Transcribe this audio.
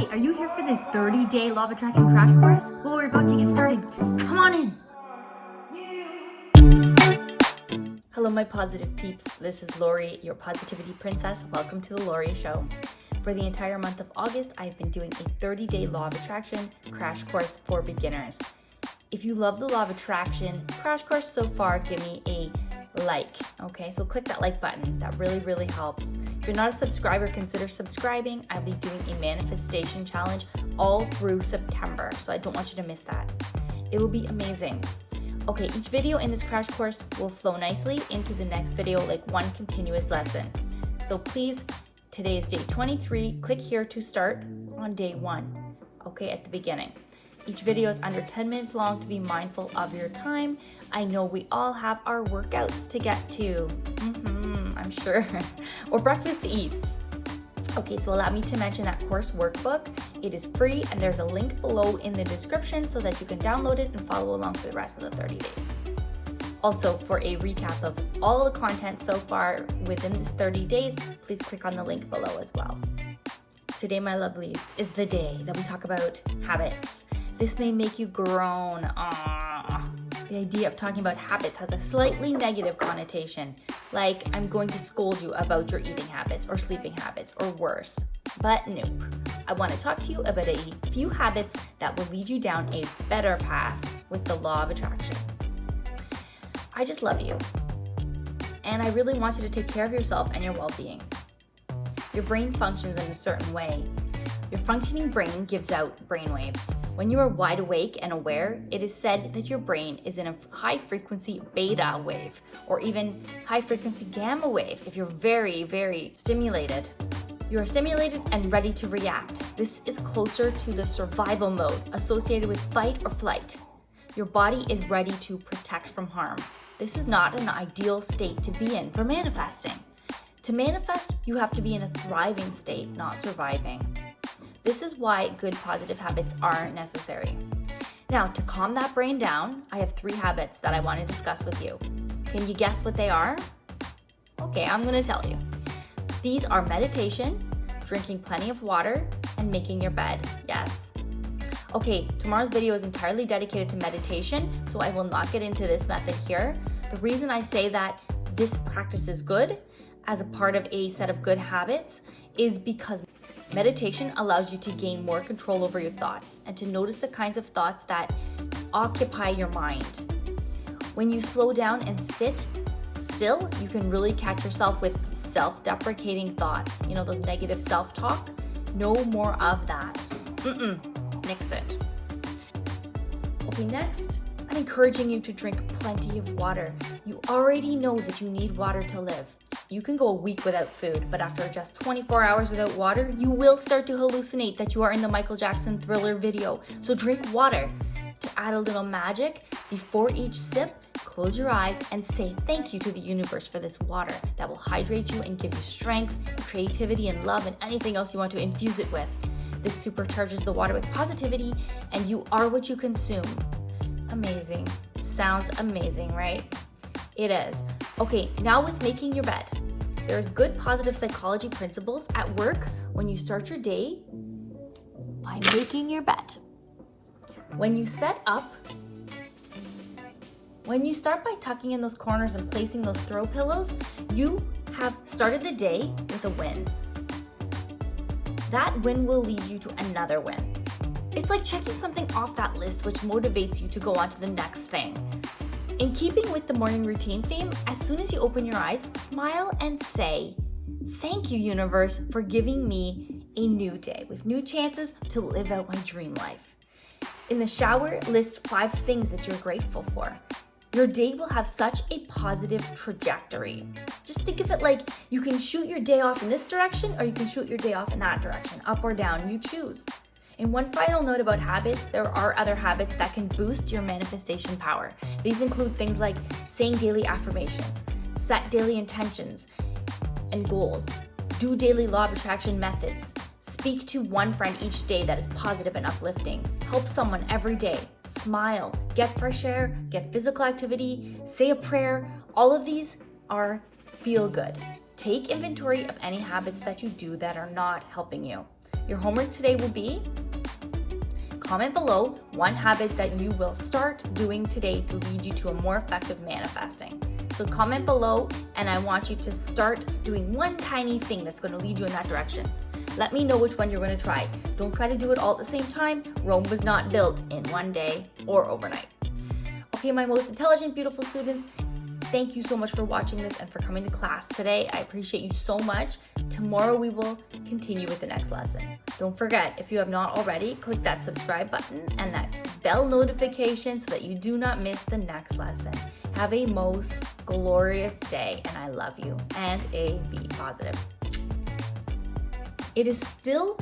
Hey, are you here for the 30-day law of attraction crash course? Well, we're about to get started. Come on in. Hello, my positive peeps. This is Lori, your positivity princess. Welcome to the Lori Show. For the entire month of August, I've been doing a 30-day law of attraction crash course for beginners. If you love the law of attraction crash course so far, give me a like. Okay, so click that like button. That really helps. If you're not a subscriber, consider subscribing. I'll be doing a manifestation challenge all through September, so I don't want you to miss that. It will be amazing. Okay, each video in this crash course will flow nicely into the next video like one continuous lesson. So please, today is day 23. Click here to start on day 1, okay, at the beginning. Each video is under 10 minutes long to be mindful of your time. I know we all have our workouts to get to, I'm sure, or breakfast to eat. Okay, so allow me to mention that course workbook. It is free and there's a link below in the description so that you can download it and follow along for the rest of the 30 days. Also, for a recap of all the content so far within this 30 days, please click on the link below as well. Today, my lovelies, is the day that we talk about habits. This may make you groan. The idea of talking about habits has a slightly negative connotation, like I'm going to scold you about your eating habits or sleeping habits or worse. But nope. I want to talk to you about a few habits that will lead you down a better path with the law of attraction. I just love you. And I really want you to take care of yourself and your well-being. Your brain functions in a certain way. Your functioning brain gives out brainwaves. When you are wide awake and aware, it is said that your brain is in a high-frequency beta wave, or even high-frequency gamma wave if you're very stimulated. You are stimulated and ready to react. This is closer to the survival mode associated with fight or flight. Your body is ready to protect from harm. This is not an ideal state to be in for manifesting. To manifest, you have to be in a thriving state, not surviving. This is why good positive habits are necessary. Now, to calm that brain down, I have 3 habits that I want to discuss with you. Can you guess what they are? Okay, I'm going to tell you. These are meditation, drinking plenty of water, and making your bed. Yes. Okay, tomorrow's video is entirely dedicated to meditation, so I will not get into this method here. The reason I say that this practice is good as a part of a set of good habits is because meditation allows you to gain more control over your thoughts and to notice the kinds of thoughts that occupy your mind. When you slow down and sit still, you can really catch yourself with self-deprecating thoughts. You know, those negative self-talk? No more of that. Nix it. Okay, next, I'm encouraging you to drink plenty of water. You already know that you need water to live. You can go a week without food, but after just 24 hours without water, you will start to hallucinate that you are in the Michael Jackson Thriller video. So drink water. To add a little magic, before each sip, close your eyes and say thank you to the universe for this water that will hydrate you and give you strength, creativity, and love, and anything else you want to infuse it with. This supercharges the water with positivity, and you are what you consume. Amazing. Sounds amazing, right? It is. Okay, now with making your bed. There's good positive psychology principles at work when you start your day by making your bed. When you start by tucking in those corners and placing those throw pillows, you have started the day with a win. That win will lead you to another win. It's like checking something off that list, which motivates you to go on to the next thing. In keeping with the morning routine theme, as soon as you open your eyes, smile and say, "Thank you, universe, for giving me a new day with new chances to live out my dream life." In the shower, list 5 things that you're grateful for. Your day will have such a positive trajectory. Just think of it like you can shoot your day off in this direction or you can shoot your day off in that direction, up or down, you choose. And one final note about habits, there are other habits that can boost your manifestation power. These include things like saying daily affirmations, set daily intentions and goals, do daily law of attraction methods, speak to one friend each day that is positive and uplifting, help someone every day, smile, get fresh air, get physical activity, say a prayer. All of these are feel good. Take inventory of any habits that you do that are not helping you. Your homework today will be comment below one habit that you will start doing today to lead you to a more effective manifesting. So comment below, and I want you to start doing one tiny thing that's going to lead you in that direction. Let me know which one you're going to try. Don't try to do it all at the same time. Rome was not built in one day or overnight. Okay, my most intelligent, beautiful students, thank you so much for watching this and for coming to class today. I appreciate you so much. Tomorrow we will continue with the next lesson. Don't forget, if you have not already, click that subscribe button and that bell notification so that you do not miss the next lesson. Have a most glorious day, and I love you. And be positive. It is still...